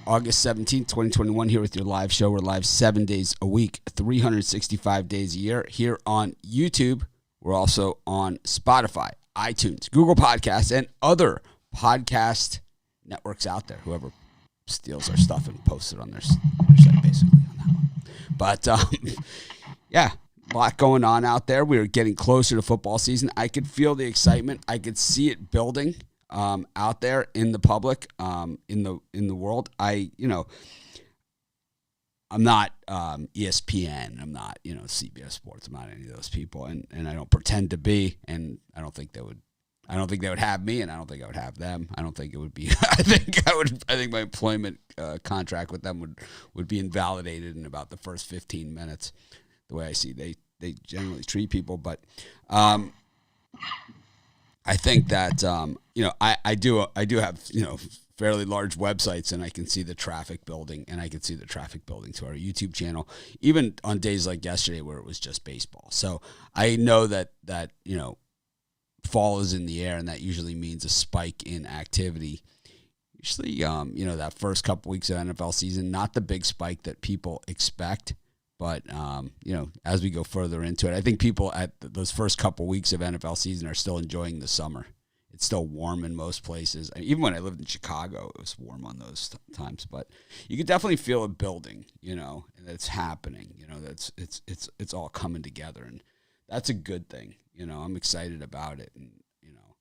August 17th, 2021, here with your live show. We're live 7 days a week, 365 days a year here on YouTube. We're also on Spotify, iTunes, Google Podcasts, and other podcast networks out there. Whoever steals our stuff and posts it on their site, basically, on that one. But, yeah, a lot going on out there. We're getting closer to football season. I could feel the excitement. I could see it building out there in the public, in the world. I'm not ESPN. I'm not, CBS Sports. I'm not any of those people, and I don't pretend to be. And I don't think they would have me, and I don't think I would have them. I don't think it would be. I think my employment contract with them would be invalidated in about the first 15 minutes. The way I see they generally treat people, but I think that I do have fairly large websites, and I can see the traffic building, and I can see the traffic building to our YouTube channel, even on days like yesterday where it was just baseball. So I know that fall is in the air, and that usually means a spike in activity. Usually, that first couple weeks of NFL season, not the big spike that people expect. But, as we go further into it, I think people at those first couple weeks of NFL season are still enjoying the summer. It's still warm in most places. Even when I lived in Chicago, it was warm on those times. But you could definitely feel it building, and it's happening. That's it's all coming together, and that's a good thing. I'm excited about it, and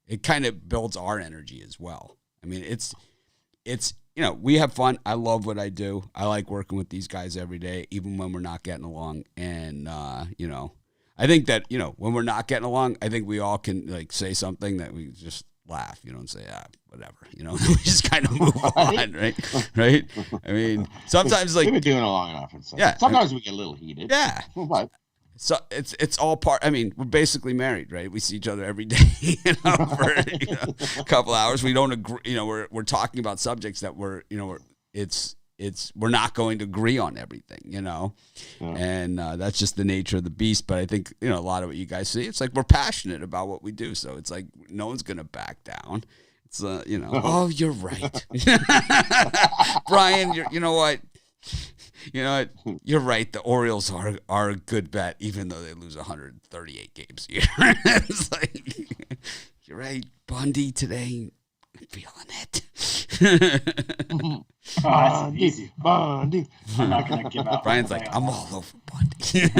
it kind of builds our energy as well. I mean, it's. We have fun. I love what I do. I like working with these guys every day, even when we're not getting along. And, I think that, when we're not getting along, I think we all can, say something that we just laugh, and say, whatever, we just kind of move on, right? Right? I mean, sometimes, we've been doing it long enough. Sometimes we get a little heated. Yeah. But so it's all part. I mean, we're basically married, right? We see each other every day, for a couple hours. We don't agree. We're talking about subjects that we're not going to agree on everything, Yeah. And that's just the nature of the beast. But I think a lot of what you guys see, it's like we're passionate about what we do. So it's like no one's gonna back down. It's oh, you're right, Brian. You know what? You're right. The Orioles are a good bet, even though they lose 138 games a year. It's like, you're right, Bundy today. I'm feeling it. That's easy. Bundy. I'm not going to give up. Brian's like, I'm all over Bundy.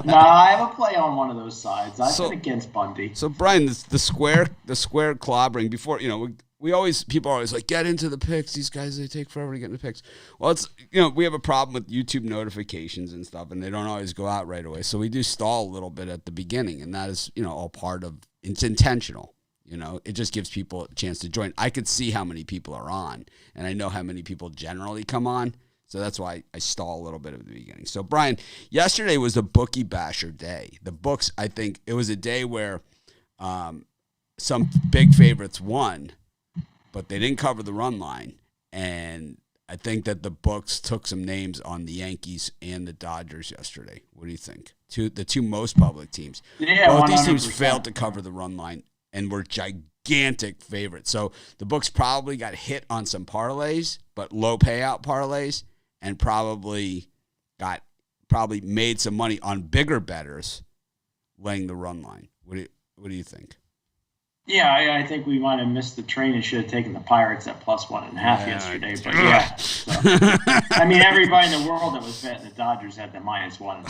No, I have a play on one of those sides. I've been against Bundy. So, Brian, the square clobbering before, people are always like, get into the picks. These guys, they take forever to get into picks. Well, it's, we have a problem with YouTube notifications and stuff, and they don't always go out right away. So we do stall a little bit at the beginning, and that is, all part of, it's intentional. It just gives people a chance to join. I could see how many people are on, and I know how many people generally come on. So that's why I stall a little bit at the beginning. So, Brian, yesterday was the bookie basher day. The books, I think, it was a day where some big favorites won, but they didn't cover the run line. And I think that the books took some names on the Yankees and the Dodgers yesterday. What do you think? The two most public teams. Yeah, both these 100%. teams failed to cover the run line and were gigantic favorites. So the books probably got hit on some parlays, but low payout parlays, and probably made some money on bigger bettors laying the run line. What do you think? Yeah, I think we might have missed the train and should have taken the Pirates at +1.5 yesterday. But yeah, so, I mean, everybody in the world that was betting the Dodgers had the -1.5. Well,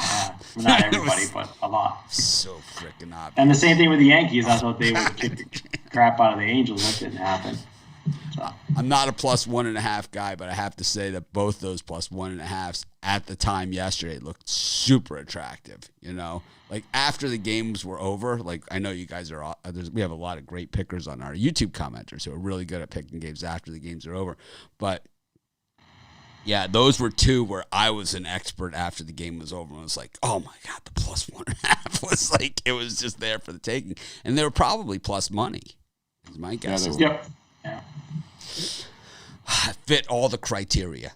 not everybody, but a lot. So freaking obvious. And the same thing with the Yankees. I thought they would kick the crap out of the Angels. That didn't happen. So. I'm not a +1.5 guy, but I have to say that both those +1.5s at the time yesterday looked super attractive. Like after the games were over, like I know you guys are, we have a lot of great pickers on our YouTube commenters who are really good at picking games after the games are over. But yeah, those were two where I was an expert after the game was over and was like, oh my God, the +1.5 was like, it was just there for the taking. And they were probably plus money, is my guess. Yeah. Fit all the criteria.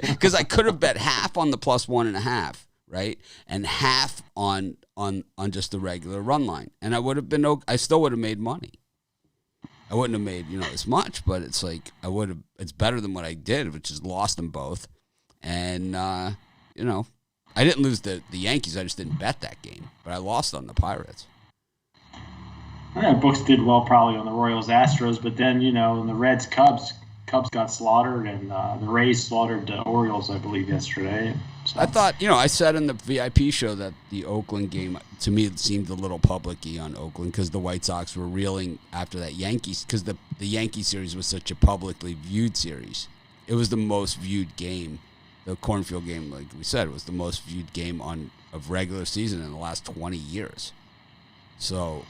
Because I could have bet half on the +1.5, right, and half on just the regular run line, and I still would have made money. I wouldn't have made, as much, but it's like it's better than what I did, which is lost them both. And, I didn't lose the Yankees. I just didn't bet that game, but I lost on the Pirates. Yeah, Books did well probably on the Royals Astros, but then, in the Reds Cubs got slaughtered, and the Rays slaughtered the Orioles, I believe, yesterday. So. I thought, I said in the VIP show that the Oakland game, to me, it seemed a little public-y on Oakland because the White Sox were reeling after that Yankees, because the Yankee series was such a publicly viewed series. It was the most viewed game. The Cornfield game, like we said, was the most viewed game of regular season in the last 20 years. So,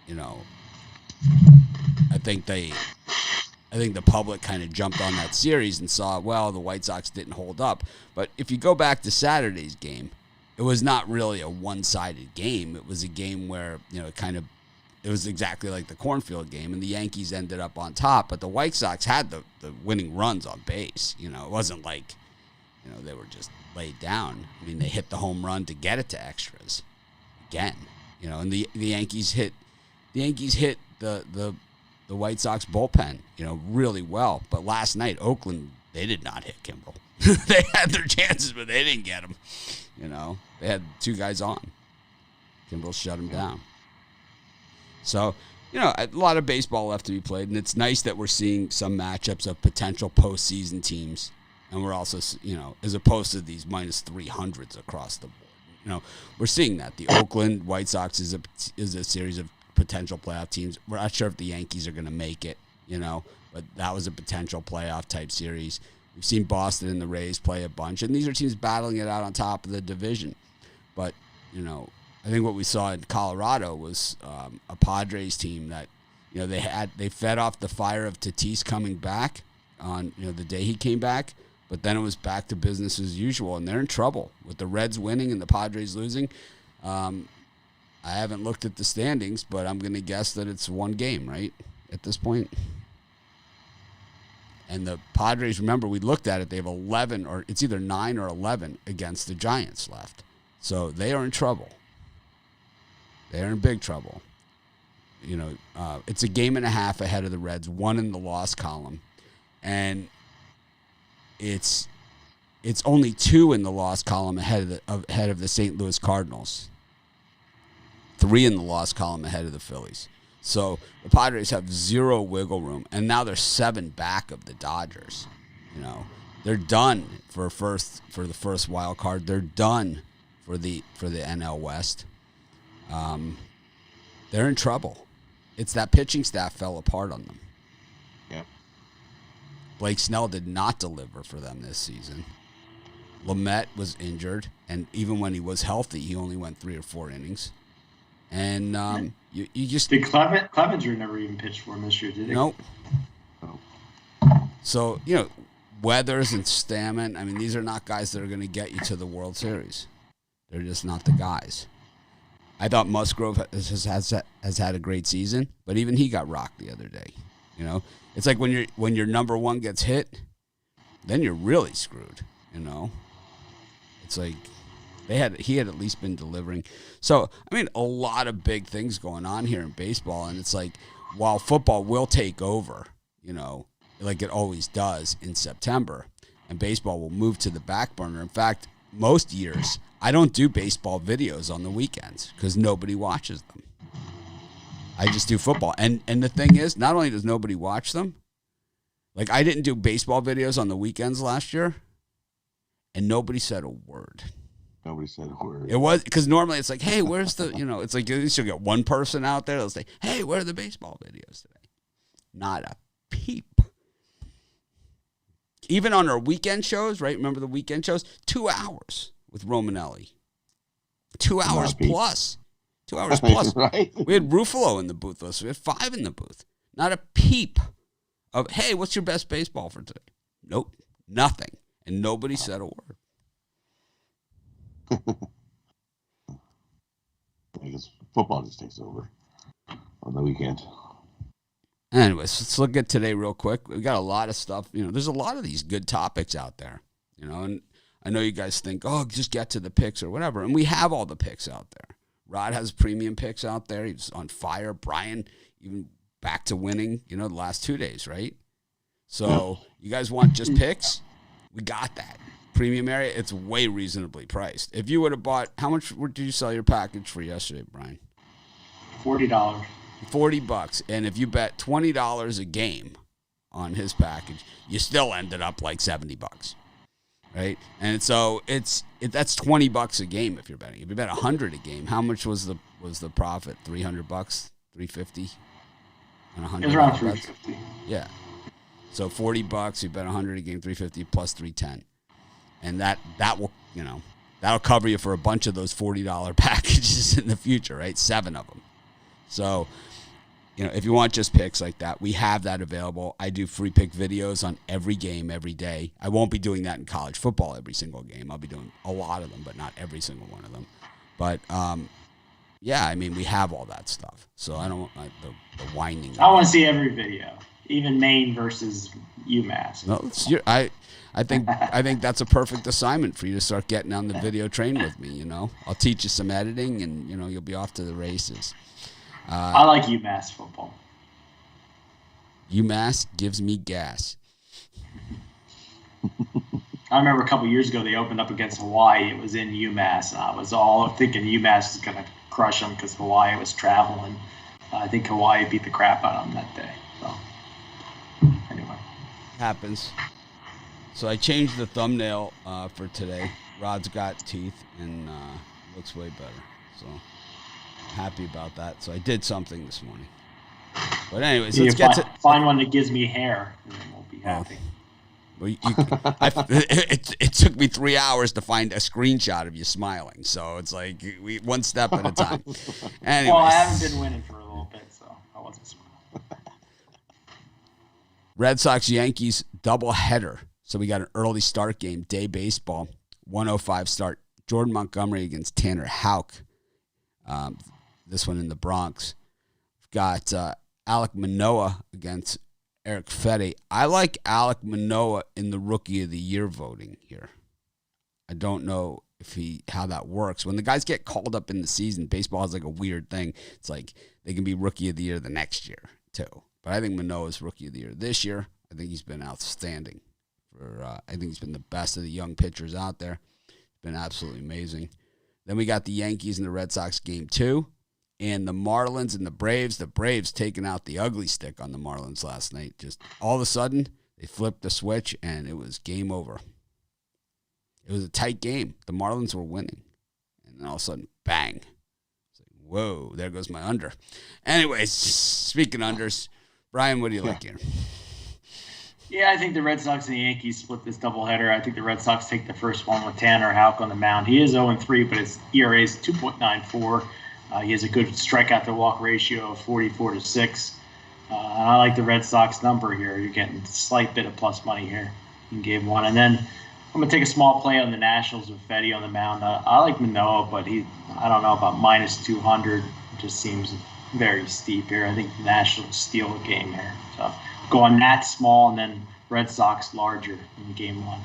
I think the public kind of jumped on that series and saw, well, the White Sox didn't hold up. But if you go back to Saturday's game, it was not really a one-sided game. It was a game where, it was exactly like the Cornfield game, and the Yankees ended up on top. But the White Sox had the winning runs on base. It wasn't like, they were just laid down. I mean, they hit the home run to get it to extras again. And the Yankees hit the White Sox bullpen, really well. But last night, Oakland, they did not hit Kimbrel. They had their chances, but they didn't get them. They had two guys on. Kimbrel shut them down. So, a lot of baseball left to be played, and it's nice that we're seeing some matchups of potential postseason teams. And we're also, as opposed to these minus 300s across the board, we're seeing that. The Oakland White Sox is a series of potential playoff teams. We're not sure if the Yankees are going to make it, but that was a potential playoff type series. We've seen Boston and the Rays play a bunch, and these are teams battling it out on top of the division. But, I think what we saw in Colorado was a Padres team that, they fed off the fire of Tatis coming back on, the day he came back. But then it was back to business as usual, and they're in trouble with the Reds winning and the Padres losing. I haven't looked at the standings, but I'm going to guess that it's one game, right, at this point. And the Padres, remember, we looked at it, they have 11, or it's either 9 or 11 against the Giants left. So they are in trouble. They are in big trouble. It's a game and a half ahead of the Reds, one in the loss column. And it's only 2 in the loss column ahead of the St. Louis Cardinals. 3 in the loss column ahead of the Phillies. So the Padres have 0 wiggle room, and now they're 7 back of the Dodgers. They're done for the first wild card. They're done for the NL West. They're in trouble. It's that pitching staff fell apart on them. Yeah. Blake Snell did not deliver for them this season. Lamet was injured, and even when he was healthy, he only went 3 or 4 innings. And you just... Did Clevenger never even pitched for him this year, did he? Nope. So, Weathers and Stammen, I mean, these are not guys that are going to get you to the World Series. They're just not the guys. I thought Musgrove has had a great season, but even he got rocked the other day. It's like when your number one gets hit, then you're really screwed. It's like he had at least been delivering. So I mean, a lot of big things going on here in baseball, and it's like while football will take over, like it always does in September, and baseball will move to the back burner. In fact, most years I don't do baseball videos on the weekends because nobody watches them. I just do football. And the thing is, not only does nobody watch them, like I didn't do baseball videos on the weekends last year, and nobody said a word. Nobody said a word. It was because normally it's like, hey, where's the, it's like you should get one person out there that'll say, hey, where are the baseball videos today? Not a peep. Even on our weekend shows, right? Remember the weekend shows? 2 hours with Romanelli. 2 hours plus. 2 hours plus. Right? We had Ruffalo in the booth with us. We had 5 in the booth. Not a peep of, hey, what's your best baseball for today? Nope. Nothing. And nobody said a word. I guess football just takes over on the weekend. Anyways, let's look at today real quick. We've got a lot of stuff. There's a lot of these good topics out there. And I know you guys think, oh, just get to the picks or whatever. And we have all the picks out there. Rod has premium picks out there. He's on fire. Brian even back to winning, the last 2 days, right? So you guys want just picks? We got that. Premium area, it's way reasonably priced. If you would have bought, how much did you sell your package for yesterday, Brian? $40. $40. And if you bet $20 a game on his package, you still ended up like $70. Right? And so that's $20 a game if you're betting. If you bet $100 a game, how much was the profit? $300, $350 on $100. It was around $350. Yeah. So $40, you bet $100 a game, $350 plus $310, and that will that'll cover you for a bunch of those $40 packages in the future, right? 7 of them. So if you want just picks like that, we have that available. I do free pick videos on every game every day. I won't be doing that in college football every single game. I'll be doing a lot of them, but not every single one of them. But we have all that stuff. So I don't like the whining. I want to see every video. Even Maine versus UMass. No, I think that's a perfect assignment for you to start getting on the video train with me. I'll teach you some editing, and you'll be off to the races. I like UMass football. UMass gives me gas. I remember a couple years ago they opened up against Hawaii. It was in UMass, and I was all thinking UMass is going to crush them because Hawaii was traveling. I think Hawaii beat the crap out of them that day. So. Anyway. Happens. So I changed the thumbnail for today. Rod's got teeth and looks way better. So happy about that. So I did something this morning. But anyways, let's get to find one that gives me hair, and then we'll be happy. Well, it took me 3 hours to find a screenshot of you smiling. So it's like we one step at a time. Anyways. Well, I haven't been winning for a little bit, so I wasn't smiling. Red Sox-Yankees doubleheader. So we got an early start game, day baseball, 1:05 start. Jordan Montgomery against Tanner Houck. This one in the Bronx. We've got Alek Manoah against Eric Fetty. I like Alek Manoah in the Rookie of the Year voting here. I don't know how that works. When the guys get called up in the season, baseball has like a weird thing. It's like they can be Rookie of the Year the next year too. But I think Manoah's Rookie of the Year this year. I think he's been outstanding. I think he's been the best of the young pitchers out there. It's been absolutely amazing. Then we got the Yankees and the Red Sox game 2. And the Marlins and the Braves. The Braves taking out the ugly stick on the Marlins last night. Just all of a sudden, they flipped the switch, and it was game over. It was a tight game. The Marlins were winning. And then all of a sudden, bang. It's like, whoa, there goes my under. Anyways, speaking unders, Brian, what do you like here? Yeah, I think the Red Sox and the Yankees split this doubleheader. I think the Red Sox take the first one with Tanner Houck on the mound. He is 0-3, but his ERA is 2.94. He has a good strikeout to walk ratio of 44-6. And I like the Red Sox number here. You're getting a slight bit of plus money here in game 1. And then I'm going to take a small play on the Nationals with Fetty on the mound. I like Manoah, but I don't know about minus 200. It just seems very steep here. I think the Nationals steal a game here. So go on Nats small and then Red Sox larger in game 1.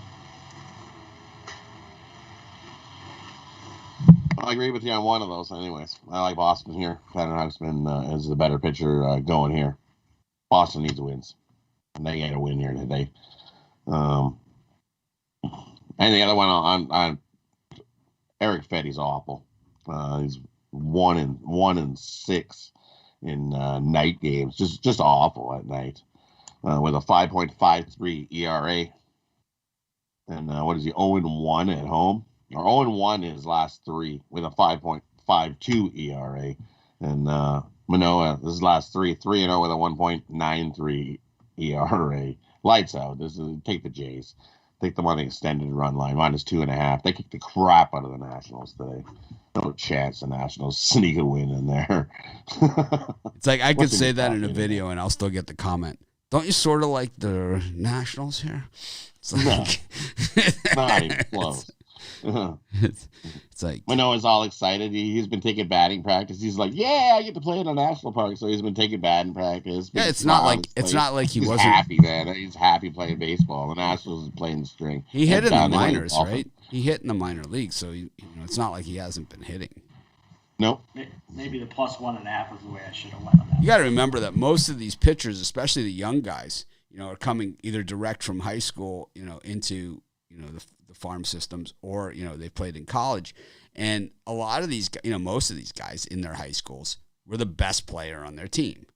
I agree with you on one of those. Anyways, I like Boston here. Tanner Houck's been is the better pitcher going here. Boston needs wins, and they get a win here today. And the other one on Eric Fetty's awful. He's 1-6 in night games. Just awful at night. With a 5.53 ERA. And what is he, 0-1 at home? Or 0-1 in his last 3 with a 5.52 ERA. And Manoah, his last 3-0 with a 1.93 ERA. Lights out. Take the Jays. Take them on the extended run line, minus 2.5. They kicked the crap out of the Nationals today. No chance the Nationals sneak a win in there. It's like I could say that in a video and I'll still get the comment. Don't you sort of like the Nationals here? It's like not even close. It's like Manoah's all excited. He's been taking batting practice. He's like, "Yeah, I get to play in a national park." So he's been taking batting practice. Yeah, it's not like he wasn't happy, man. He's happy playing baseball. The Nationals is playing the string. He hit in the minors, right? He hit in the minor leagues, so it's not like he hasn't been hitting. Nope. Maybe the +1.5 was the way I should have went on that. You got to remember that most of these pitchers, especially the young guys, are coming either direct from high school, into, the farm systems, or, they played in college. And a lot of these, most of these guys in their high schools were the best player on their team,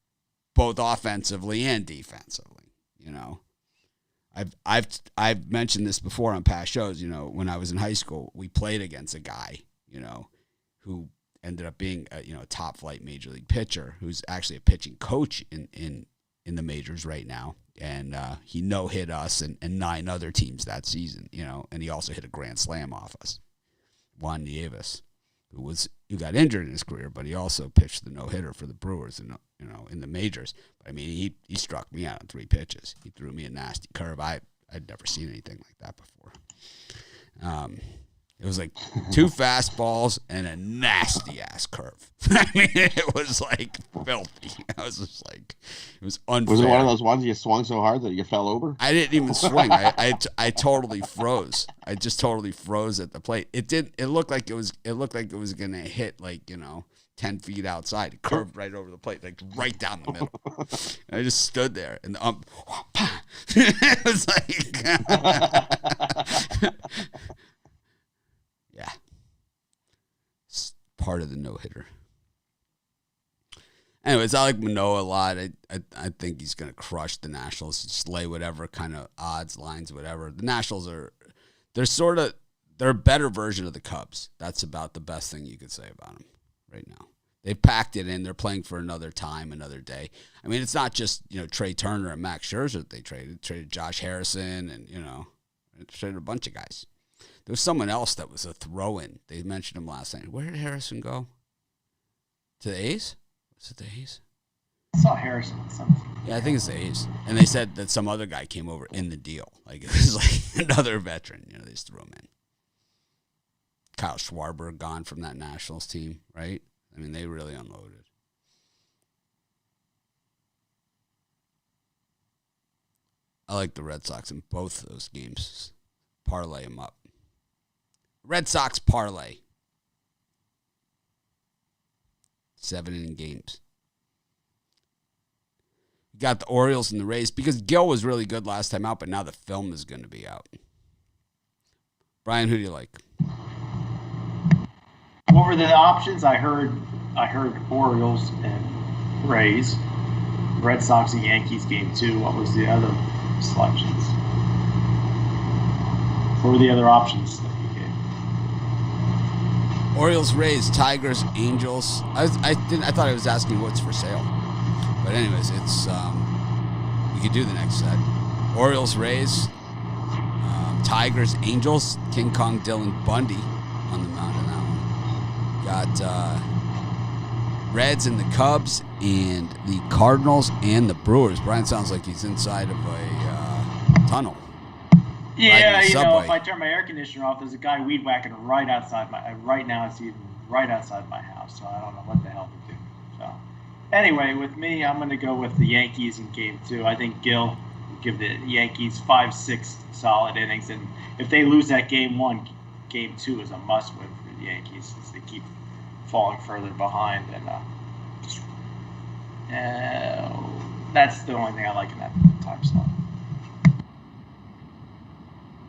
both offensively and defensively. I've mentioned this before on past shows. When I was in high school, we played against a guy, who ended up being a top flight major league pitcher, who's actually a pitching coach in the majors right now. And he no-hit us and 9 other teams that season, and he also hit a grand slam off us. Juan Nieves, who got injured in his career, but he also pitched the no-hitter for the Brewers in the majors. But, I mean, he struck me out on 3 pitches. He threw me a nasty curve. I'd never seen anything like that before. It was like 2 fastballs and a nasty-ass curve. I mean, it was like filthy. I was just like, it was unfair. Was it one of those ones you swung so hard that you fell over? I didn't even swing. I totally froze. I just totally froze at the plate. It looked like it was going to hit 10 feet outside. It curved right over the plate, like right down the middle. And I just stood there, and it was like, yeah, it's part of the no-hitter. Anyways, I like Manoah a lot. I think he's going to crush the Nationals. Just lay whatever kind of odds, lines, whatever. The Nationals they're a better version of the Cubs. That's about the best thing you could say about them right now. They've packed it in. They're playing for another time, another day. I mean, it's not just, Trey Turner and Max Scherzer that they traded. They traded Josh Harrison and, they traded a bunch of guys. There was someone else that was a throw-in. They mentioned him last night. Where did Harrison go? To the A's? Was it the A's? I saw Harrison on something. Yeah, I think it's the A's. And they said that some other guy came over in the deal. Like, it was like another veteran. They just threw him in. Kyle Schwarber gone from that Nationals team, right? I mean, they really unloaded. I like the Red Sox in both of those games. Parlay them up. Red Sox parlay. 7 inning games. You got the Orioles and the Rays because Gil was really good last time out, but now the film is going to be out. Brian, who do you like? What were the options? I heard Orioles and Rays, Red Sox and Yankees game 2. What was the other selections? What were the other options that you gave? Orioles, Rays, Tigers, Angels. I thought I was asking what's for sale, but anyways, it's we could do the next set. Orioles, Rays, Tigers, Angels, King Kong, Dylan Bundy on the mound in that one. Got Reds and the Cubs and the Cardinals and the Brewers. Brian sounds like he's inside of a tunnel. Yeah, if I turn my air conditioner off, there's a guy weed whacking right outside right now it's even right outside my house, so I don't know what the hell to do. So anyway, with me, I'm going to go with the Yankees in game 2. I think Gil will give the Yankees 5-6 solid innings, and if they lose that game 1, game 2 is a must-win for the Yankees as they keep falling further behind, and that's the only thing I like in that time slot.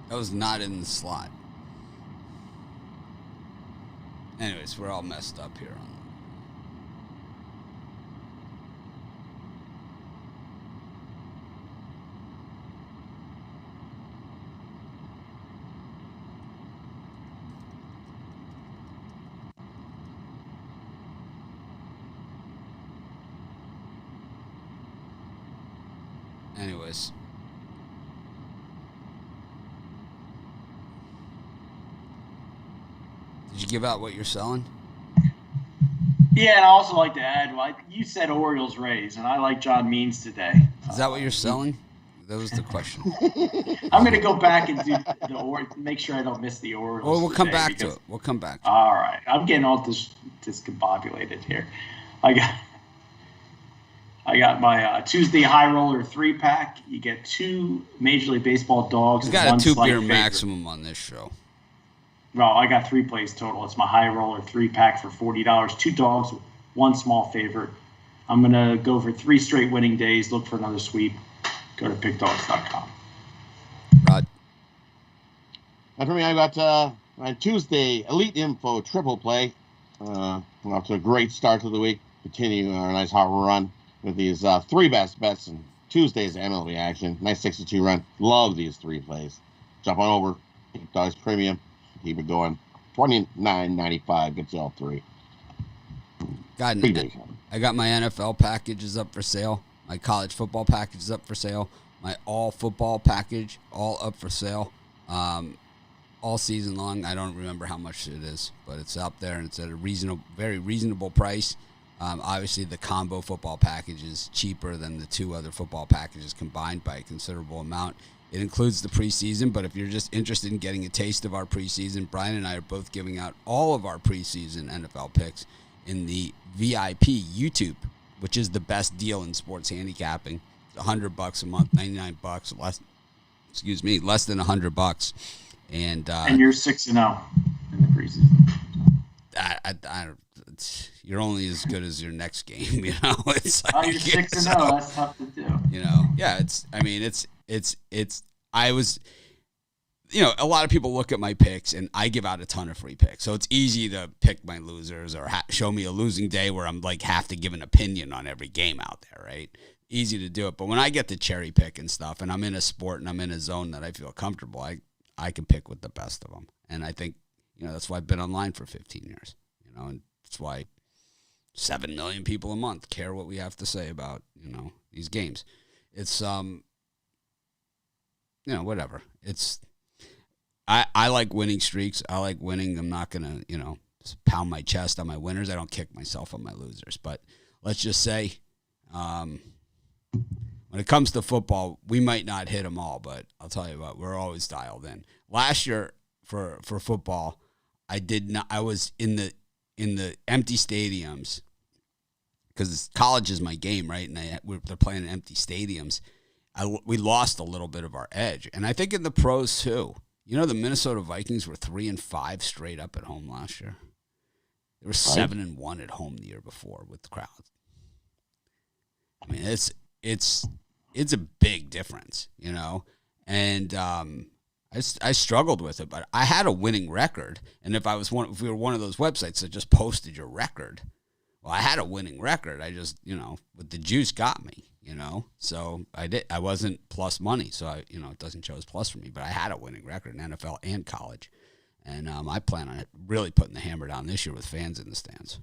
That was not in the slot. Anyways, we're all messed up here. Anyways. Did you give out what you're selling? Yeah, and I also like to add, you said Orioles Rays, and I like John Means today. Is that what you're selling? That was the question. I'm going to go back and do make sure I don't miss the Orioles. Well, we'll come back to it. We'll come back to it. All right. I'm getting all discombobulated here. I got my Tuesday High Roller 3-pack. You get 2 Major League Baseball dogs. We've got a 2-beer maximum on this show. Well, I got 3 plays total. It's my High Roller 3-pack for $40. 2 dogs, one small favorite. I'm going to go for 3 straight winning days. Look for another sweep. Go to pickdogs.com. Rod. And for me, I got on Tuesday, Elite Info triple play. We're off to a great start to the week. Continue our nice hot run with these 3 best bets and Tuesday's MLB action. Nice 62 run. Love these 3 plays. Jump on over. Pick Dogs Premium. Keep it going. $29.95 gets you all 3. I got my NFL packages up for sale. My college football package is up for sale. My all football package, all up for sale. All season long. I don't remember how much it is, but it's up there and it's at a very reasonable price. Obviously, the combo football package is cheaper than the 2 other football packages combined by a considerable amount. It includes the preseason, but if you're just interested in getting a taste of our preseason, Brian and I are both giving out all of our preseason NFL picks in the VIP YouTube, which is the best deal in sports handicapping. It's $100 a month, $99 less than $100. And you're 6-0 in the preseason. You're only as good as your next game, you know. It's like, you're 6-0. That's tough to do. You know, yeah. I was, you know, a lot of people look at my picks, and I give out a ton of free picks, so it's easy to pick my losers or show me a losing day where I'm like have to give an opinion on every game out there, right? Easy to do it, but when I get to cherry pick and stuff, and I'm in a sport and I'm in a zone that I feel comfortable, I can pick with the best of them, and I think, you know, that's why I've been online for 15 years, you know, and that's why 7 million people a month care what we have to say about, you know, these games. It's you know, whatever. It's I like winning streaks. I like winning. I'm not gonna, you know, just pound my chest on my winners. I don't kick myself on my losers. But let's just say, when it comes to football, we might not hit them all, but I'll tell you what, we're always dialed in. Last year for football, I did not. I was in the empty stadiums because college is my game, right? And they're playing in empty stadiums. We lost a little bit of our edge, and I think in the pros too. You know, the Minnesota Vikings were 3-5 straight up at home last year. They were 7-1 at home the year before with the crowd. I mean, it's a big difference, you know. And I struggled with it, but I had a winning record. And if we were one of those websites that just posted your record, well, I had a winning record. I just, you know, but the juice got me, you know. So I wasn't plus money, so it doesn't show as plus for me. But I had a winning record in NFL and college, and I plan on really putting the hammer down this year with fans in the stands.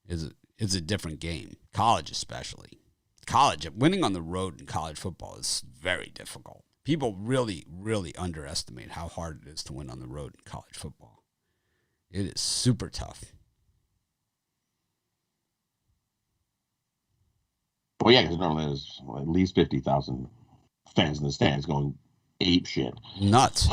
It's a different game, college especially. College, winning on the road in college football is very difficult. People really, really underestimate how hard it is to win on the road in college football. It is super tough. Well, yeah, because normally there's at least 50,000 fans in the stands going ape shit. Nuts.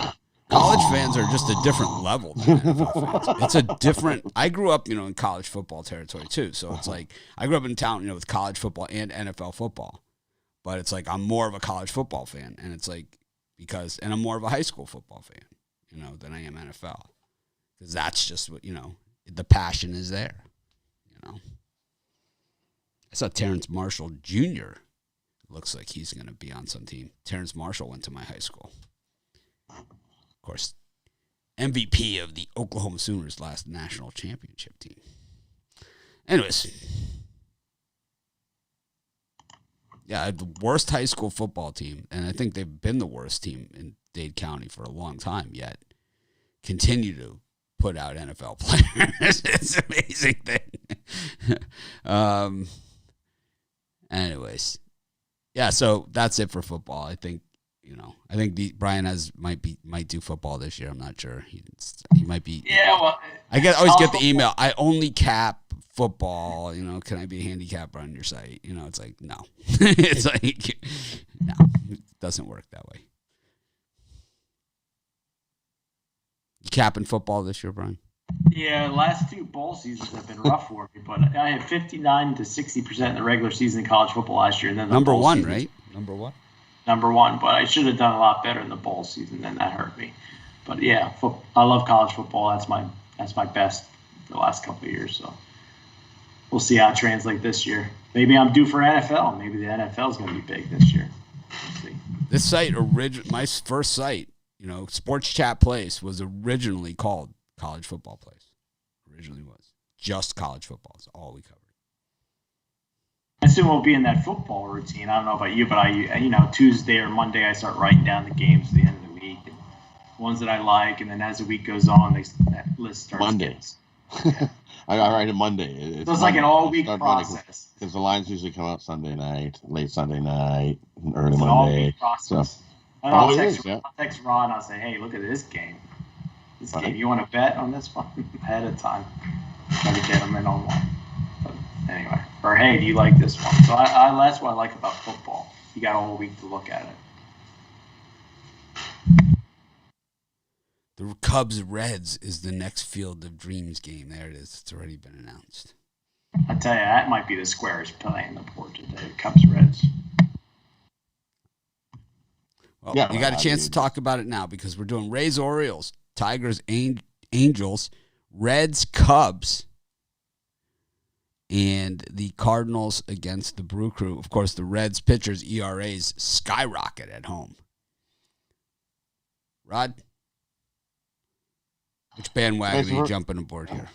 College fans are just a different level than NFL fans. It's a different. I grew up, in college football territory too. So it's like I grew up in town, with college football and NFL football. But it's like I'm more of a college football fan, and it's like and I'm more of a high school football fan, than I am NFL, because that's just what the passion is there, I saw Terrence Marshall Jr. Looks like he's going to be on some team. Terrence Marshall went to my high school. Of course, MVP of the Oklahoma Sooners' last national championship team. Anyways, yeah, the worst high school football team, and I think they've been the worst team in Dade County for a long time, yet continue to put out NFL players. It's an amazing thing. Anyways, yeah, so that's it for football. I think, Brian might do football this year. I'm not sure. He might be. Yeah, well, I always get the email. I only cap football. Can I be a handicapper on your site? It's like, no. It's like, no, it doesn't work that way. You capping football this year, Brian? Yeah, last 2 bowl seasons have been rough for me, but I had 59 to 60% in the regular season in college football last year. And then number one, right? Number one. Number one, but I should have done a lot better in the bowl season, and that hurt me. But yeah, I love college football. That's my best the last couple of years. So we'll see how it translates this year. Maybe I'm due for NFL. Maybe the NFL is going to be big this year. We'll see. This site, my first site, Sports Chat Place, was originally called College Football Place. Originally was just college football. Is all we covered. I assume we'll be in that football routine. I don't know about you, but Tuesday or Monday I start writing down the games at the end of the week, and ones that I like, and then as the week goes on, that list starts. Mondays. I write it Monday. It's like an all-week process. Because the lines usually come out Sunday night, late Sunday night, early It's an Monday. all-week process. So, I'll text Ron and I'll say, hey, look at this game. Game. You want to bet on this one ahead of time? Try to get them in on one. But anyway, or hey, do you like this one? So that's what I like about football. You got a whole week to look at it. The Cubs-Reds is the next Field of Dreams game. There it is. It's already been announced. I tell you, that might be the squarest play in the board today. Cubs-Reds. Well, you got a chance to talk about it now because we're doing Rays-Orioles, Tigers-Angels, Reds-Cubs, and the Cardinals against the Brew Crew. Of course, the Reds pitchers' ERAs skyrocket at home. Rod? Which bandwagon are you jumping aboard here?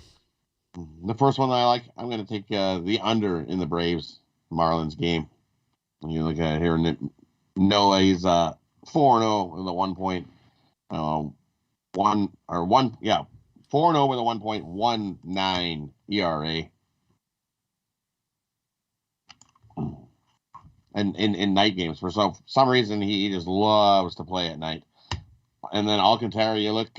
The first one I like, I'm going to take the under in the Braves-Marlins game. When you look at it here, Noah, he's 4-0 with a 4-0 with a 1.19 ERA. And in night games, for some reason, he just loves to play at night. And then Alcantara, you look,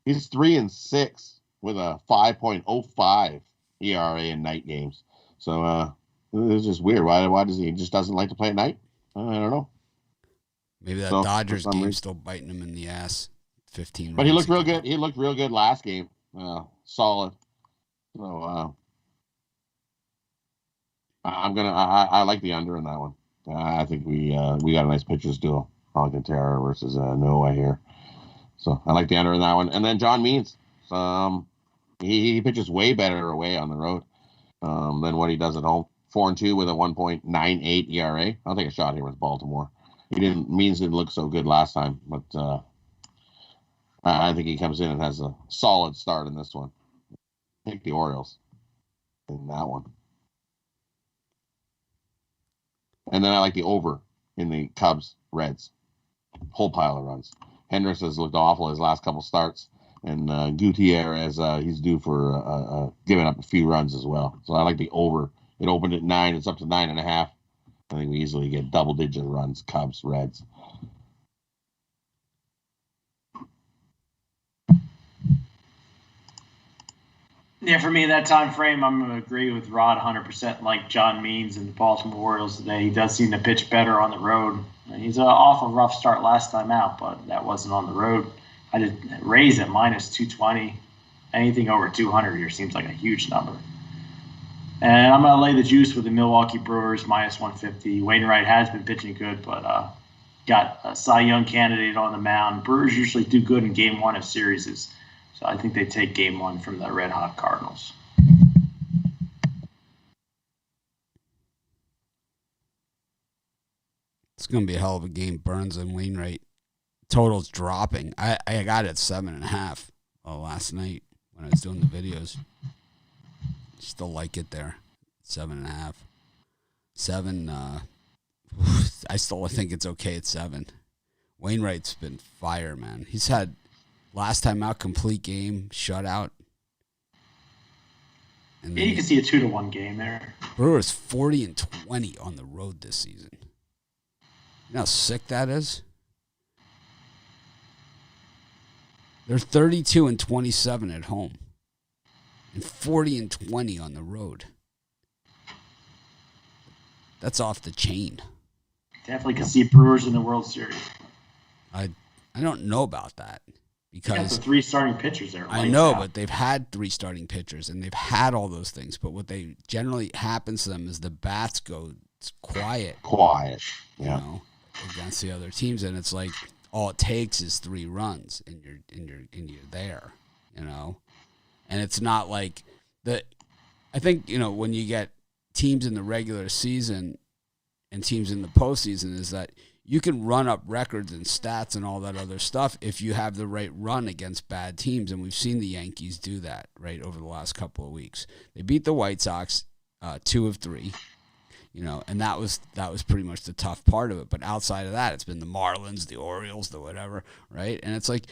he's 3-6 with a 5.05 ERA in night games. So it's just weird. Why does he just doesn't like to play at night? I don't know. Maybe that Dodgers game's still biting him in the ass. 15. But he looked real good. He looked real good last game. Solid. So I like the under in that one. I think we got a nice pitchers duel. Alcantara versus Noah here. So I like the under in that one. And then John Means. He pitches way better away on the road than what he does at home. 4-2 with a 1.98 ERA. I'll take a shot here with Baltimore. Means didn't look so good last time, but I think he comes in and has a solid start in this one. Take the Orioles in that one. And then I like the over in the Cubs-Reds. Whole pile of runs. Hendricks has looked awful his last couple starts. And Gutierrez, he's due for giving up a few runs as well. So I like the over. It opened at 9. It's up to 9.5. I think we easily get double-digit runs, Cubs, Reds. Yeah, for me, that time frame, I'm going to agree with Rod 100%. Like John Means and the Baltimore Orioles today, he does seem to pitch better on the road. He's off a rough start last time out, but that wasn't on the road. I did Rays at minus 220. Anything over 200 here seems like a huge number. And I'm going to lay the juice with the Milwaukee Brewers minus 150. Wainwright has been pitching good, but got a Cy Young candidate on the mound. Brewers usually do good in game one of series. So I think they take game one from the Red Hot Cardinals. It's going to be a hell of a game. Burns and Wainwright. Total's dropping. I got it at 7.5 last night when I was doing the videos. Still like it there. 7.5. 7. I still think it's okay at 7. Wainwright's been fire, man. He's had last time out complete game shutout. And you can see a 2-1 game there. Brewers 40-20 on the road this season. You know how sick that is? They're 32-27 at home. And 40-20 on the road. That's off the chain. Definitely can see Brewers in the World Series. I don't know about that because the 3 starting pitchers there. I know, but they've had 3 starting pitchers and they've had all those things. But what they generally happens to them is the bats go quiet. Yeah. You know, against the other teams, and it's like all it takes is 3 runs, and you're there. You know. And it's not like I think, when you get teams in the regular season and teams in the postseason, is that you can run up records and stats and all that other stuff if you have the right run against bad teams. And we've seen the Yankees do that, right, over the last couple of weeks. They beat the White Sox 2 of 3, and that was pretty much the tough part of it. But outside of that, it's been the Marlins, the Orioles, the whatever, right? And it's like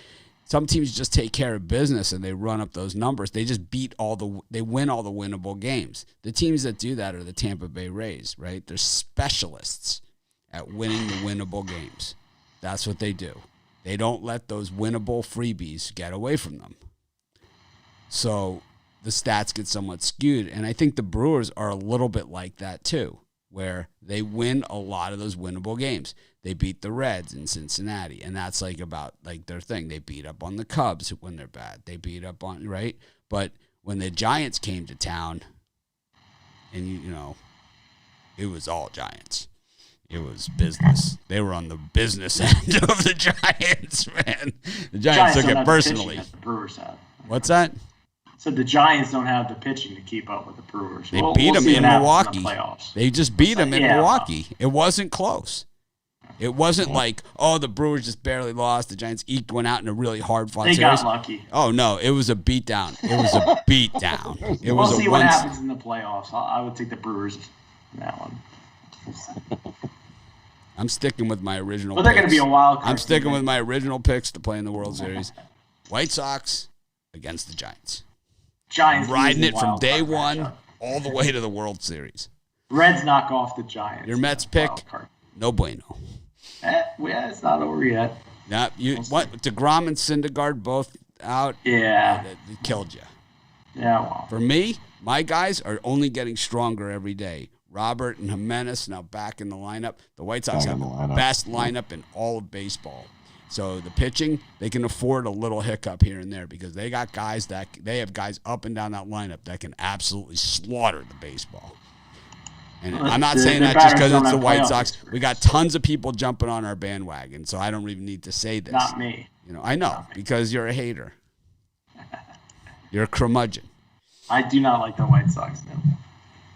some teams just take care of business and they run up those numbers. They just they win all the winnable games. The teams that do that are the Tampa Bay Rays, right? They're specialists at winning the winnable games. That's what they do. They don't let those winnable freebies get away from them. So the stats get somewhat skewed. And I think the Brewers are a little bit like that too, where they win a lot of those winnable games. They beat the Reds in Cincinnati, and that's about their thing. They beat up on the Cubs when they're bad. They beat up on, right? But when the Giants came to town, and it was all Giants. It was business. They were on the business end of the Giants, man. The Giants took it personally. The Brewers have. What's that? So the Giants don't have the pitching to keep up with the Brewers. They beat them in Milwaukee. The they just beat them in Milwaukee. It wasn't close. It wasn't like, the Brewers just barely lost. The Giants eked one out in a really hard-fought series. They got lucky. Oh, no. It was a beatdown. It was a beatdown. We'll see what happens in the playoffs. I would take the Brewers in that one. I'm sticking with my original picks. But they're going to be a wild card. I'm sticking with my original picks to play in the World Series. White Sox against the Giants. Giants. I'm riding it from day one all the way to the World Series. Reds knock off the Giants. Your Mets pick, no bueno. It's not over yet. Now, DeGrom and Syndergaard both out? Yeah. They killed you. Yeah, well. For me, my guys are only getting stronger every day. Robert and Jimenez now back in the lineup. The White Sox have the best lineup in all of baseball. So the pitching, they can afford a little hiccup here and there because they have guys up and down that lineup that can absolutely slaughter the baseball. And I'm not saying that just because it's the White Sox. We got tons of people jumping on our bandwagon, so I don't even need to say this. Not me. I know because you're a hater. You're a curmudgeon. I do not like the White Sox, no.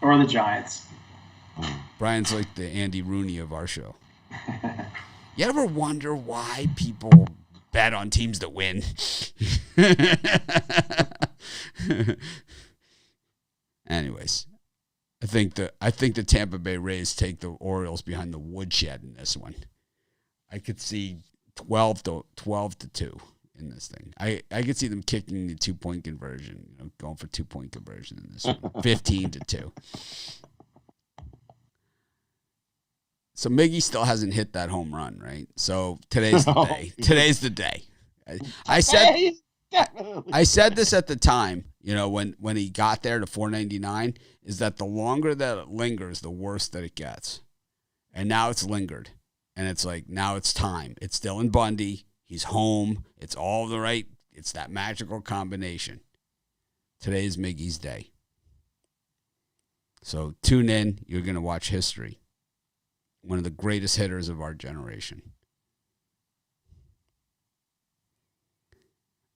Or the Giants. Brian's like the Andy Rooney of our show. You ever wonder why people bet on teams that win? Anyways, I think the Tampa Bay Rays take the Orioles behind the woodshed in this one. I could see 12 to 2 in this thing. I could see them kicking the 2-point conversion, going for 2-point conversion in this one. 15 to 2. So Miggy still hasn't hit that home run, right? So today's the day. Today's the day. I said this at the time, when he got there to 499, is that the longer that it lingers, the worse that it gets. And now it's lingered. And it's like, now it's time. It's still in Bundy. He's home. It's all the right. It's that magical combination. Today's Miggy's day. So tune in. You're going to watch history. One of the greatest hitters of our generation.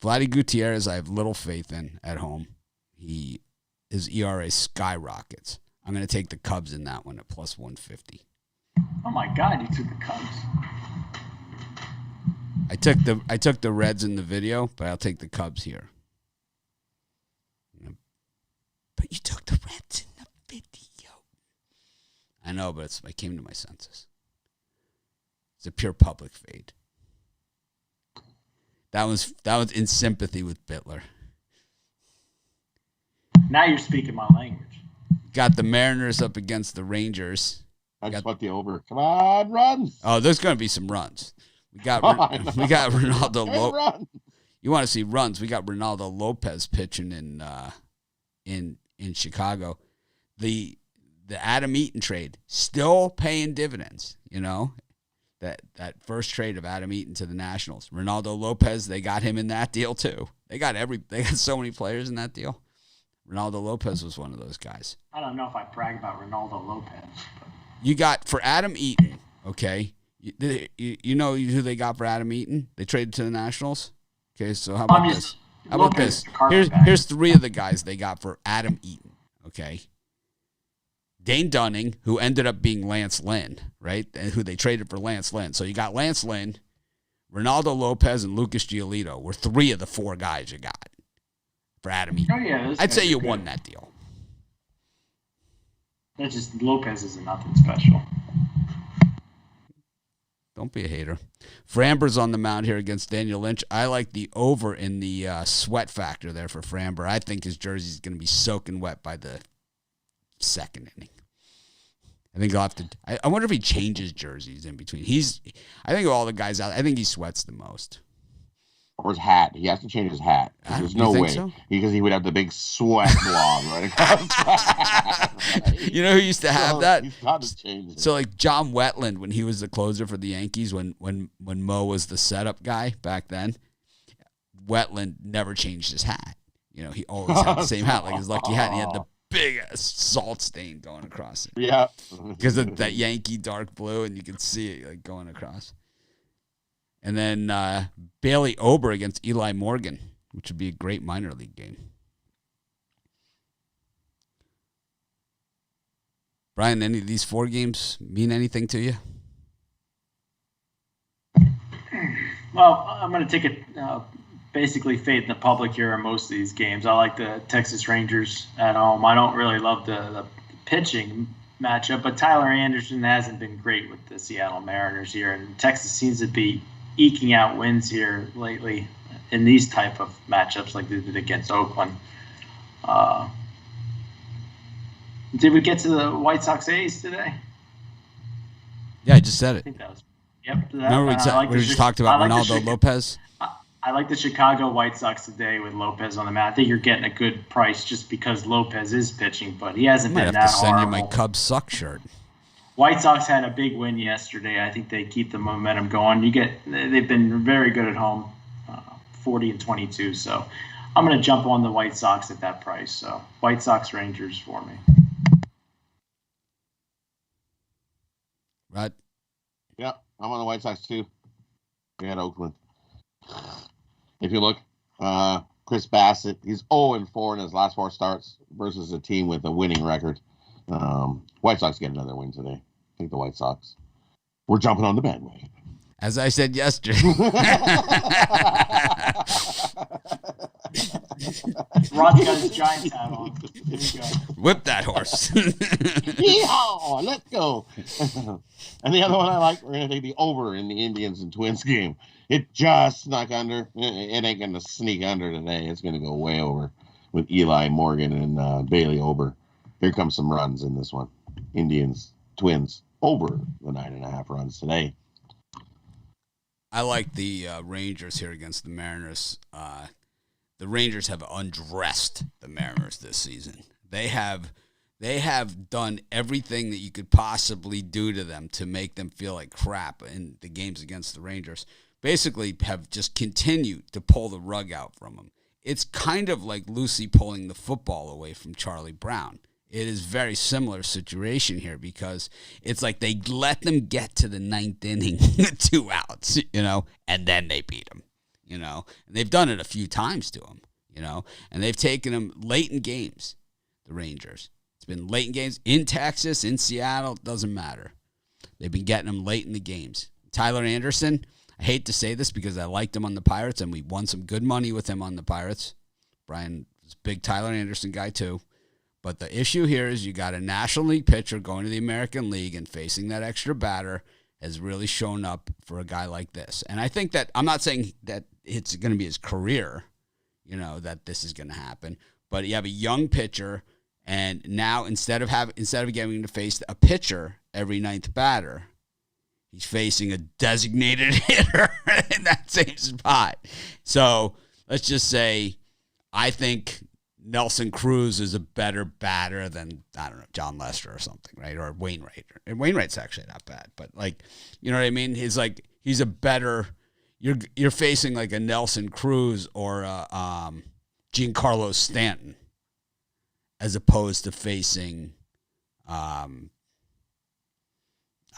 Vladdy Gutierrez, I have little faith in at home. His ERA skyrockets. I'm going to take the Cubs in that one at plus 150. Oh my God, you took the Cubs. I took the Reds in the video, but I'll take the Cubs here. But you took the Reds in the video. I know, but I came to my senses. It's a pure public fade. That was in sympathy with Bitler. Now you're speaking my language. Got the Mariners up against the Rangers. I just want the over. Come on, runs. Oh, there's going to be some runs. We got Ronaldo Lopez. You want to see runs? We got Ronaldo Lopez pitching in Chicago. The Adam Eaton trade still paying dividends, that first trade of Adam Eaton to the Nationals. Ronaldo Lopez, they got him in that deal too. They got so many players in that deal. Ronaldo Lopez was one of those guys. I don't know if I brag about Ronaldo Lopez. But. You got for Adam Eaton, okay? You know who they got for Adam Eaton? They traded to the Nationals. Okay, so how about this? How about this? Here's 3 of the guys they got for Adam Eaton. okay? Dane Dunning, who ended up being Lance Lynn, right? And who they traded for Lance Lynn. So you got Lance Lynn, Ronaldo Lopez, and Lucas Giolito were 3 of the 4 guys you got for Adam Eaton. Oh, yeah. I'd say you won that deal. That's just Lopez is nothing special. Don't be a hater. Framber's on the mound here against Daniel Lynch. I like the over in the sweat factor there for Framber. I think his jersey's going to be soaking wet by the 2nd inning. I think he'll have to. I wonder if he changes jerseys in between. I think of all the guys out, I think he sweats the most. Or his hat. He has to change his hat. There's no way. So? Because he would have the big sweat blob right across. You know who used to have that? He's got to change it. So like John Wetland, when he was the closer for the Yankees, when Mo was the setup guy back then, Wetland never changed his hat. You know, he always had the same hat, like his lucky hat. And he had the big salt stain going across it. Yeah. Because of that Yankee dark blue, and you can see it like going across. And then Bailey Ober against Eli Morgan, which would be a great minor league game. Brian, any of these 4 games mean anything to you? Well, I'm going to take it basically fade in the public here on most of these games. I like the Texas Rangers at home. I don't really love the pitching matchup, but Tyler Anderson hasn't been great with the Seattle Mariners here, and Texas seems to be eking out wins here lately in these type of matchups like they did against Oakland. Did we get to the White Sox A's today? Yeah, I just said it. I think that was. Yep. Remember we just talked about Ronaldo Lopez? I like the Chicago White Sox today with Lopez on the mound. I think you're getting a good price just because Lopez is pitching, but he hasn't been that horrible. I might have to send you my Cubs suck shirt. White Sox had a big win yesterday. I think they keep the momentum going. They've been very good at home, 40-22. So I'm going to jump on the White Sox at that price. So White Sox Rangers for me. Right. Yeah, I'm on the White Sox too. We had Oakland. If you look, Chris Bassett, he's 0-4 in his last 4 starts versus a team with a winning record. White Sox get another win today. I think the White Sox. We're jumping on the bandwagon. As I said yesterday. Rod's got his Giants hat on. There you go. Whip that horse. Yeehaw! Let's go. And the other one I like, we're going to take the over in the Indians and Twins game. It just snuck under. It ain't going to sneak under today. It's going to go way over with Eli Morgan and Bailey Ober. Here comes some runs in this one. Indians, Twins, over the 9.5 runs today. I like the Rangers here against the Mariners. The Rangers have undressed the Mariners this season. They have done everything that you could possibly do to them to make them feel like crap in the games against the Rangers. Basically have just continued to pull the rug out from them. It's kind of like Lucy pulling the football away from Charlie Brown. It is a very similar situation here because it's like they let them get to the 9th inning, 2 outs, and then they beat them, and they've done it a few times to them, and they've taken them late in games, the Rangers. It's been late in games in Texas, in Seattle, it doesn't matter. They've been getting them late in the games. Tyler Anderson, I hate to say this because I liked him on the Pirates and we won some good money with him on the Pirates. Brian is a big Tyler Anderson guy too. But the issue here is you got a National League pitcher going to the American League and facing that extra batter has really shown up for a guy like this. And I think that I'm not saying that it's going to be his career, that this is going to happen. But you have a young pitcher, and now instead of getting to face a pitcher every 9th batter, he's facing a designated hitter in that same spot. So let's just say I think Nelson Cruz is a better batter than, I don't know, John Lester or something, right? Or Wainwright. And Wainwright's actually not bad, but you know what I mean? He's a better, you're facing like a Nelson Cruz or a Giancarlo Stanton as opposed to facing, I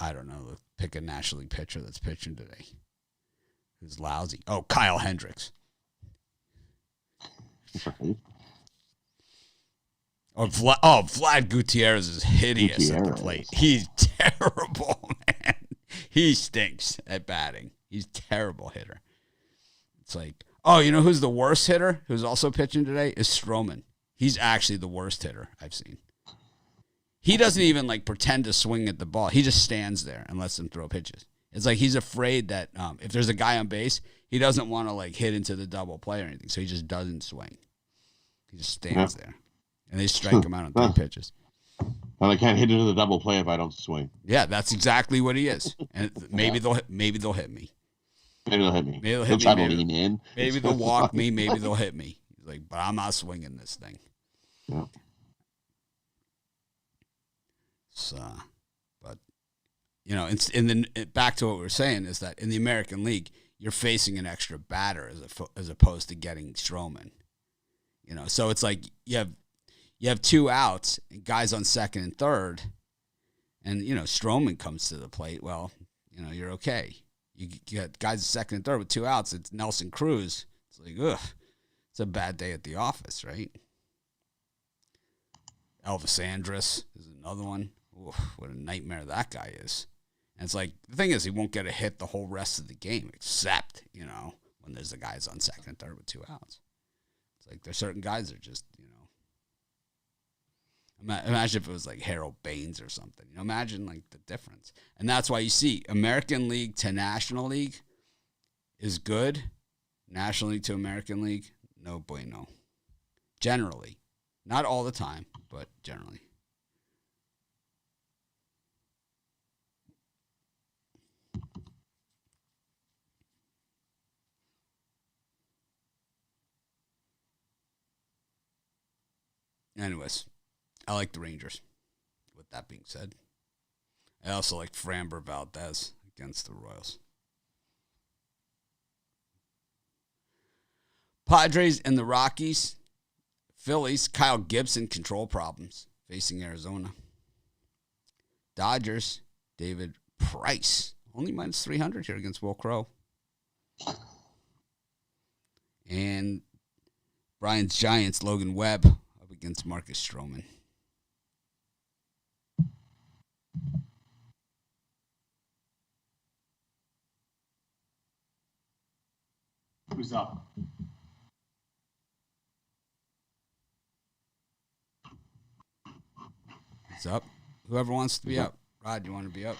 don't know, pick a National League pitcher that's pitching today who's lousy. Oh, Kyle Hendricks. Right. Vlad Gutierrez is hideous at the plate. He's terrible, man. He stinks at batting. He's a terrible hitter. It's like, you know who's the worst hitter who's also pitching today? Is Stroman. He's actually the worst hitter I've seen. He doesn't even like pretend to swing at the ball. He just stands there and lets them throw pitches. It's like he's afraid that if there's a guy on base, he doesn't want to like hit into the double play or anything. So he just doesn't swing. He just stands there. And they strike him out on 3 pitches. Well, I can't hit into the double play if I don't swing. Yeah, that's exactly what he is. And maybe they'll hit me. Maybe they'll hit me. Maybe they'll hit me. Try to lean in. Maybe they'll walk me. Maybe they'll hit me. He's like, but I'm not swinging this thing. Yeah. So, but back to what we were saying is that in the American League, you're facing an extra batter as opposed to getting Stroman. So it's like you have 2 outs, and guys on second and third, and Stroman comes to the plate. Well, you're okay. You get guys at second and third with 2 outs. It's Nelson Cruz. It's like, ugh, it's a bad day at the office, right? Elvis Andrus is another one. Oof, what a nightmare that guy is. And it's like, the thing is, he won't get a hit the whole rest of the game, except, when there's the guys on second and third with 2 outs. It's like, there's certain guys that are just, imagine if it was like Harold Baines or something. Imagine like the difference. And that's why you see American League to National League is good. National League to American League, no bueno. Generally. Not all the time, but generally. Anyways, I like the Rangers. With that being said, I also like Framber Valdez against the Royals. Padres and the Rockies. Phillies, Kyle Gibson, control problems facing Arizona. Dodgers, David Price, only minus 300 here against Will Crow. And Brian's Giants, Logan Webb, up against Marcus Stroman. Who's up? It's up. Whoever wants to be up. Rod, you want to be up?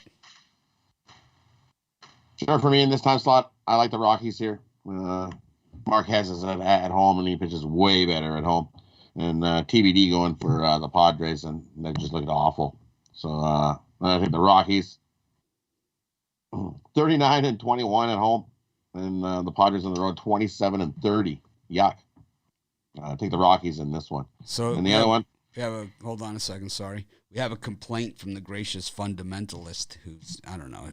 Sure, for me in this time slot, I like the Rockies here. Marquez is at home, and he pitches way better at home. And TBD going for the Padres, and they just looked awful. So I think the Rockies, 39-21 at home, and the Padres on the road, 27-30. Yuck. I take the Rockies in this one. So and the other one. Hold on a second, sorry. We have a complaint from the gracious fundamentalist who's, I don't know,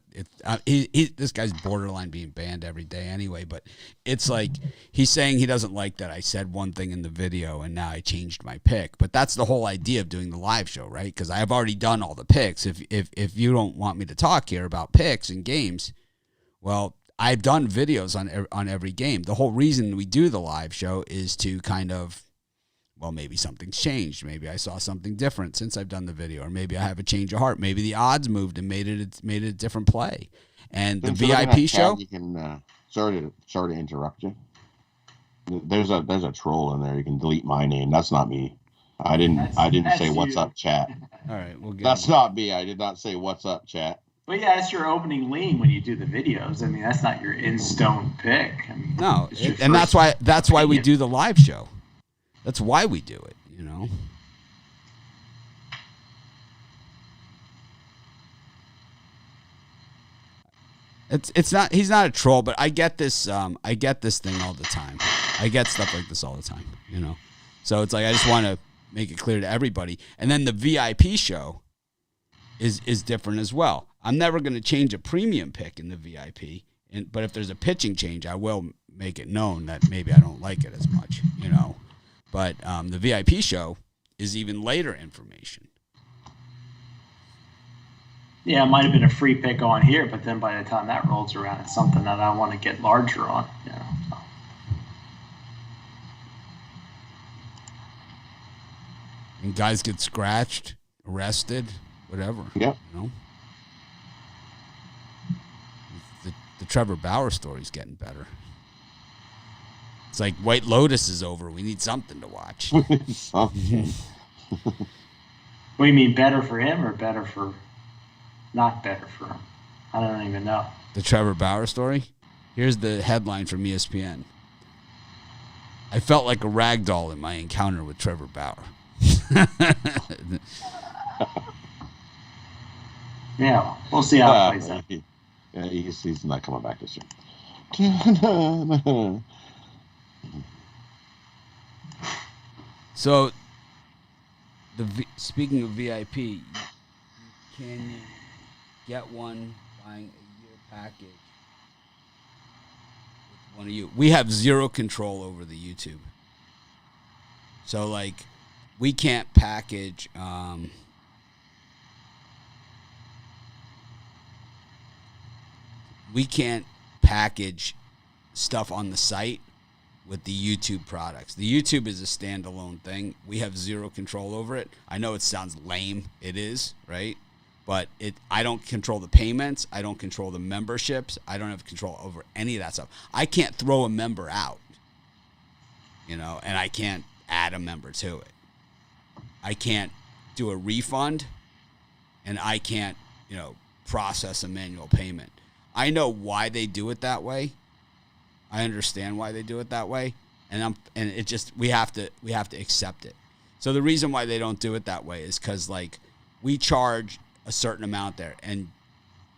this guy's borderline being banned every day anyway, but it's like he's saying he doesn't like that I said one thing in the video and now I changed my pick. But that's the whole idea of doing the live show, right? Because I have already done all the picks. If you don't want me to talk here about picks and games, well, I've done videos on every game. The whole reason we do the live show is to kind of, well, maybe something's changed. Maybe I saw something different since I've done the video, or maybe I have a change of heart. Maybe the odds moved and made it a different play. And the VIP show. You can sorry to interrupt you. There's a troll in there. You can delete my name. That's not me. I didn't say you. What's up, chat. All right, we'll get. That's not me. I did not say what's up, chat. But yeah, that's your opening lean when you do the videos. I mean, that's not your in-stone pick. I mean, no, and that's why we do the live show. That's why we do it, you know. It's not. He's not a troll, but I get this. I get this thing all the time. I get stuff like this all the time, you know. So it's like I just want to make it clear to everybody. And then the VIP show is different as well. I'm never going to change a premium pick in the VIP, but if there's a pitching change, I will make it known that maybe I don't like it as much, you know. But the VIP show is even later information. Yeah, it might have been a free pick on here, but then by the time that rolls around, it's something that I want to get larger on. You know, so. And guys get scratched, arrested, whatever. Yep. You know? The Trevor Bauer story's getting better. It's like White Lotus is over. We need something to watch. Something. What do you mean, better for him or better for not better for him? I don't even know. The Trevor Bauer story? Here's the headline from ESPN. I felt like a rag doll in my encounter with Trevor Bauer. Yeah, we'll see how it plays out. He's not coming back this year. So, speaking of VIP, can you get one buying a year package with one of you? We have zero control over the YouTube. So, like, we can't package. We can't package stuff on the site with the YouTube products. The YouTube is a standalone thing. We have zero control over it. I know it sounds lame. It is, right? But I don't control the payments. I don't control the memberships. I don't have control over any of that stuff. I can't throw a member out, and I can't add a member to it. I can't do a refund, and I can't, process a manual payment. I know why they do it that way. I understand why they do it that way, and it just we have to accept it. So the reason why they don't do it that way is because we charge a certain amount there, and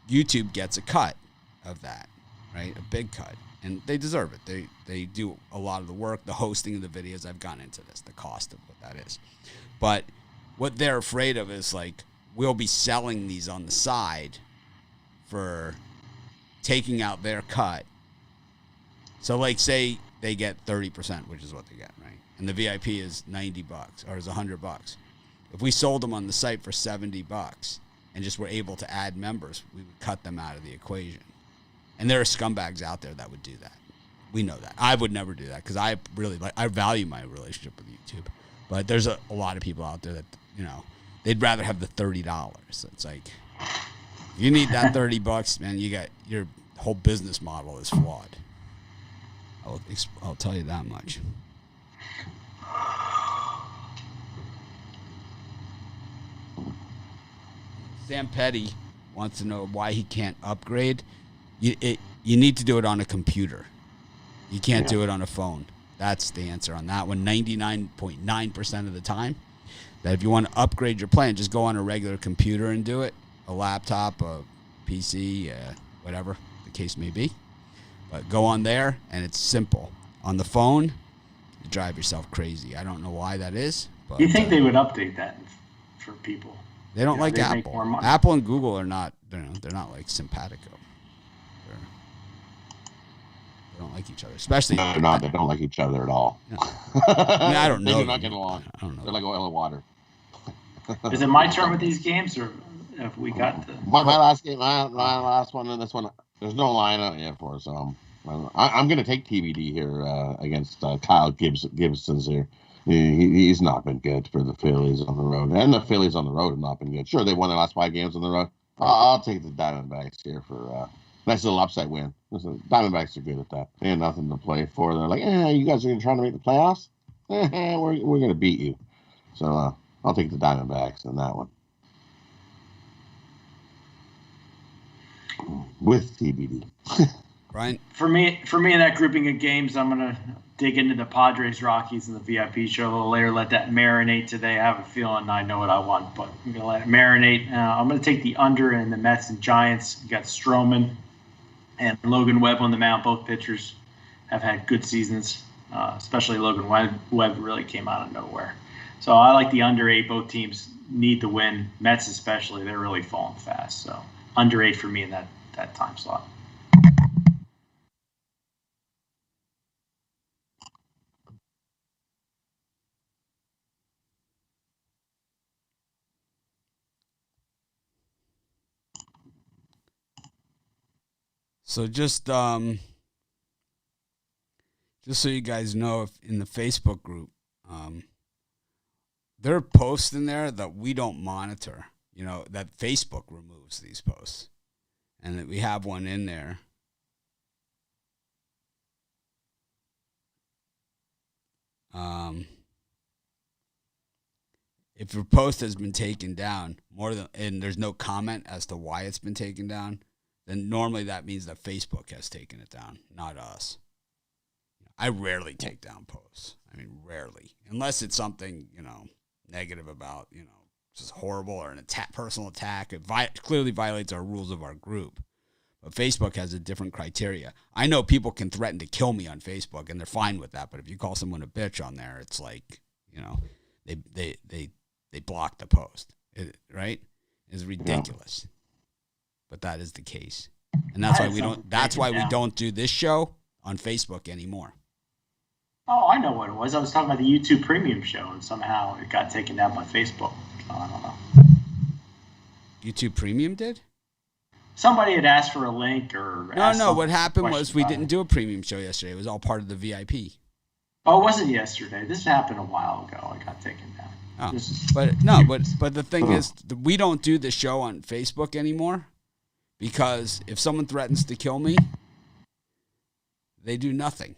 YouTube gets a cut of that, right? A big cut, and they deserve it. They do a lot of the work, the hosting of the videos. I've gone into this, the cost of what that is, but what they're afraid of is we'll be selling these on the side for taking out their cut. So say they get 30%, which is what they get, right? And the VIP is $90 or is $100. If we sold them on the site for $70 and just were able to add members, we would cut them out of the equation. And there are scumbags out there that would do that. We know that. I would never do that because I really I value my relationship with YouTube. But there's a lot of people out there that, they'd rather have the $30. It's you need that $30, man. You got your whole business model is flawed. I'll tell you that much. Sam Petty wants to know why he can't upgrade. You need to do it on a computer. You can't do it on a phone. That's the answer on that one. 99.9% of the time. That if you want to upgrade your plan, just go on a regular computer and do it. A laptop, a PC, whatever the case may be. But go on there, and it's simple. On the phone, you drive yourself crazy. I don't know why that is. But you think they would update that for people? They don't like Apple. Apple and Google are not. They're not like simpatico. They don't like each other, especially. No, they're not. They don't like each other at all. Yeah. I don't know. They do not get along. I don't know. They're like oil and water. Is it my turn with these games, or have we got the my last game? My last one and this one. There's no line out yet for us. I'm going to take TBD here against Kyle Gibson's here. He's not been good for the Phillies on the road, and the Phillies on the road have not been good. Sure, they won their last 5 games on the road. I'll take the Diamondbacks here for nice little upside win. Listen, Diamondbacks are good at that. They have nothing to play for. They're like, you guys are trying to make the playoffs? We're going to beat you. So I'll take the Diamondbacks in that one. With TBD. Brian? For me in that grouping of games, I'm going to dig into the Padres Rockies and the VIP show a little later. Let that marinate today. I have a feeling I know what I want, but I'm going to let it marinate. I'm going to take the under in the Mets and Giants. You got Stroman and Logan Webb on the mound. Both pitchers have had good seasons, especially Logan Webb really came out of nowhere. So I like the under 8. Both teams need the win. Mets especially, they're really falling fast. So under 8 for me in that time slot. So just so you guys know, if in the Facebook group, there are posts in there that we don't monitor, that Facebook removes these posts. And that we have one in there. If your post has been taken down and there's no comment as to why it's been taken down, then normally that means that Facebook has taken it down, not us. I rarely take down posts. I mean, rarely. Unless it's something, negative about, just horrible or an personal attack. It clearly violates our rules of our group. But Facebook has a different criteria. I know people can threaten to kill me on Facebook, and they're fine with that. But if you call someone a bitch on there, it's like, they block the post, right? It's ridiculous. Yeah. But that is the case, and that's why we don't. That's why we don't do this show on Facebook anymore. Oh, I know what it was. I was talking about the YouTube Premium show, and somehow it got taken down by Facebook. So I don't know. YouTube Premium did? Somebody had asked for a link or... No. What happened was we didn't do a premium show yesterday. It was all part of the VIP. Oh, it wasn't yesterday. This happened a while ago. It got taken down. Oh. But the thing is, we don't do the show on Facebook anymore because if someone threatens to kill me, they do nothing.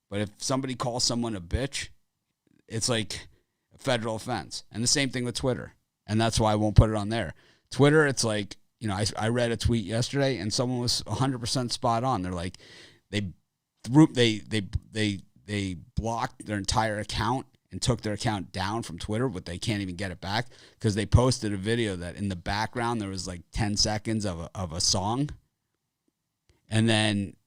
But if somebody calls someone a bitch, it's like a federal offense. And the same thing with Twitter. And that's why I won't put it on there. Twitter, it's like, I read a tweet yesterday and someone was 100% spot on. They're like, they blocked their entire account and took their account down from Twitter, but they can't even get it back because they posted a video that in the background there was like 10 seconds of a song. And then,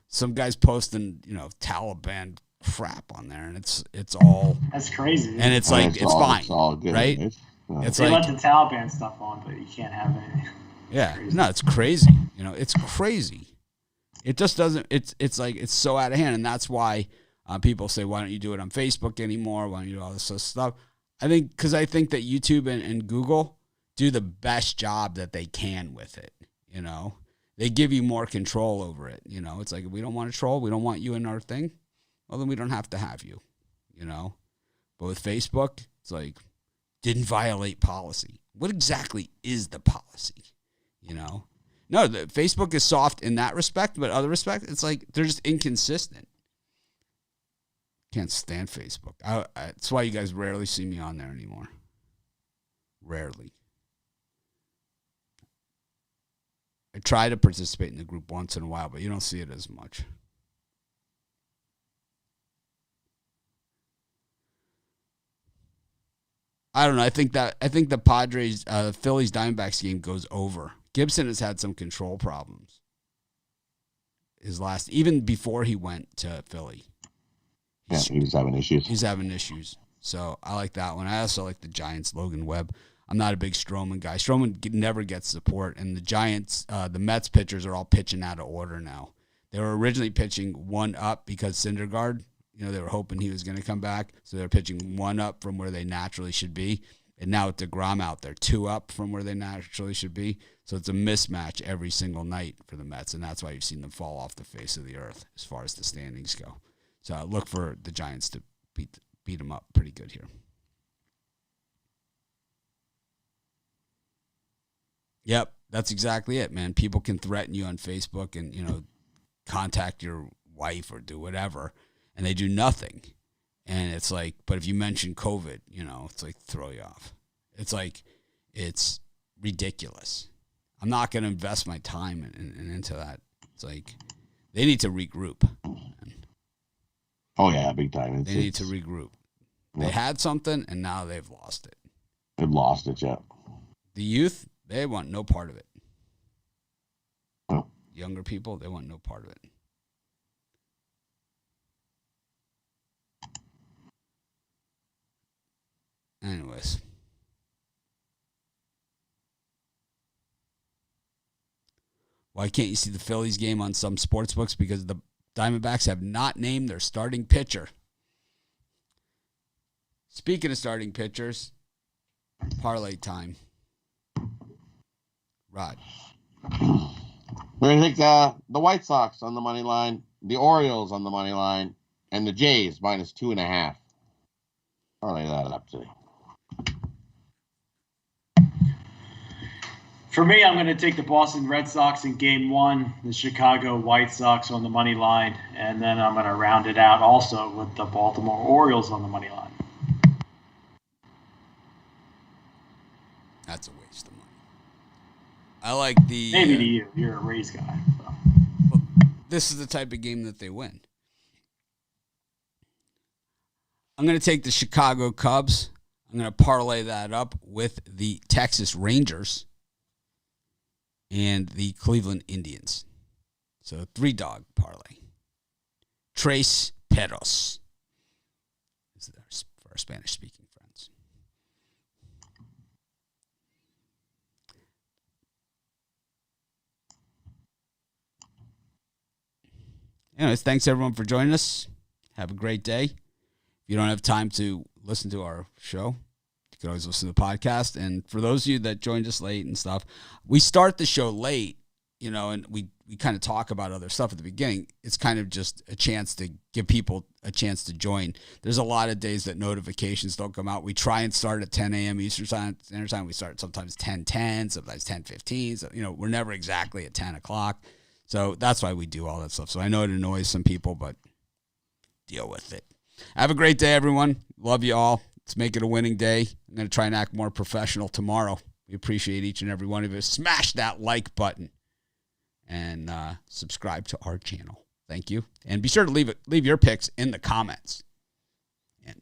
some guy's posting, Taliban crap on there, and it's all... That's crazy. And it's like, it's fine, it's all good, right? It's they let the Taliban stuff on, but you can't have anything. Yeah, no, it's crazy. It's crazy. It just doesn't. It's like it's so out of hand, and that's why people say, "Why don't you do it on Facebook anymore? Why don't you do all this stuff?" I think because I think that YouTube and Google do the best job that they can with it. They give you more control over it. It's like if we don't want to troll, we don't want you in our thing. Well, then we don't have to have you. But with Facebook, it's like didn't violate policy. What exactly is the policy? No, Facebook is soft in that respect, but other respect, it's like they're just inconsistent. Can't stand Facebook. That's why you guys rarely see me on there anymore. Rarely. I try to participate in the group once in a while, but you don't see it as much. I don't know. I think the Padres, Phillies Diamondbacks game goes over. Gibson has had some control problems. Even before he went to Philly. Yeah, he was having issues. He's having issues. So I like that one. I also like the Giants, Logan Webb. I'm not a big Stroman guy. Stroman never gets support, and the Giants, the Mets pitchers are all pitching out of order now. They were originally pitching one up because Syndergaard, they were hoping he was going to come back, so they're pitching one up from where they naturally should be. And now with DeGrom out, they're two up from where they naturally should be. So it's a mismatch every single night for the Mets, and that's why you've seen them fall off the face of the earth as far as the standings go. So I look for the Giants to beat them up pretty good here. Yep, that's exactly it, man. People can threaten you on Facebook and, contact your wife or do whatever, and they do nothing. And it's like, but if you mention COVID, it's like throw you off. It's like, it's ridiculous. I'm not going to invest my time into that. It's like, they need to regroup. Oh, yeah, big time. They need to regroup. They had something, and now they've lost it. They've lost it, yeah. The youth, they want no part of it. Oh. Younger people, they want no part of it. Anyways. Why can't you see the Phillies game on some sports books? Because the Diamondbacks have not named their starting pitcher. Speaking of starting pitchers, parlay time. Rod. We're going to take the White Sox on the money line, the Orioles on the money line, and the Jays -2.5. Parlay that up today. For me, I'm going to take the Boston Red Sox in Game 1, the Chicago White Sox on the money line, and then I'm going to round it out also with the Baltimore Orioles on the money line. That's a waste of money. I like the... Maybe to you. You're a Rays guy. So. Well, this is the type of game that they win. I'm going to take the Chicago Cubs. I'm going to parlay that up with the Texas Rangers and the Cleveland Indians. So 3-dog parlay. Tres Perros. This is for our Spanish-speaking friends. Anyways, thanks everyone for joining us. Have a great day. If you don't have time to listen to our show, you can always listen to the podcast. And for those of you that joined us late and stuff, we start the show late, and we kind of talk about other stuff at the beginning. It's kind of just a chance to give people a chance to join. There's a lot of days that notifications don't come out. We try and start at 10 a.m. Eastern Standard Time. We start sometimes 10:10, sometimes 10:15. So, we're never exactly at 10 o'clock. So that's why we do all that stuff. So I know it annoys some people, but deal with it. Have a great day, everyone. Love you all. Let's make it a winning day. I'm going to try and act more professional tomorrow. We appreciate each and every one of you. Smash that like button and subscribe to our channel. Thank you. And be sure to leave your picks in the comments. And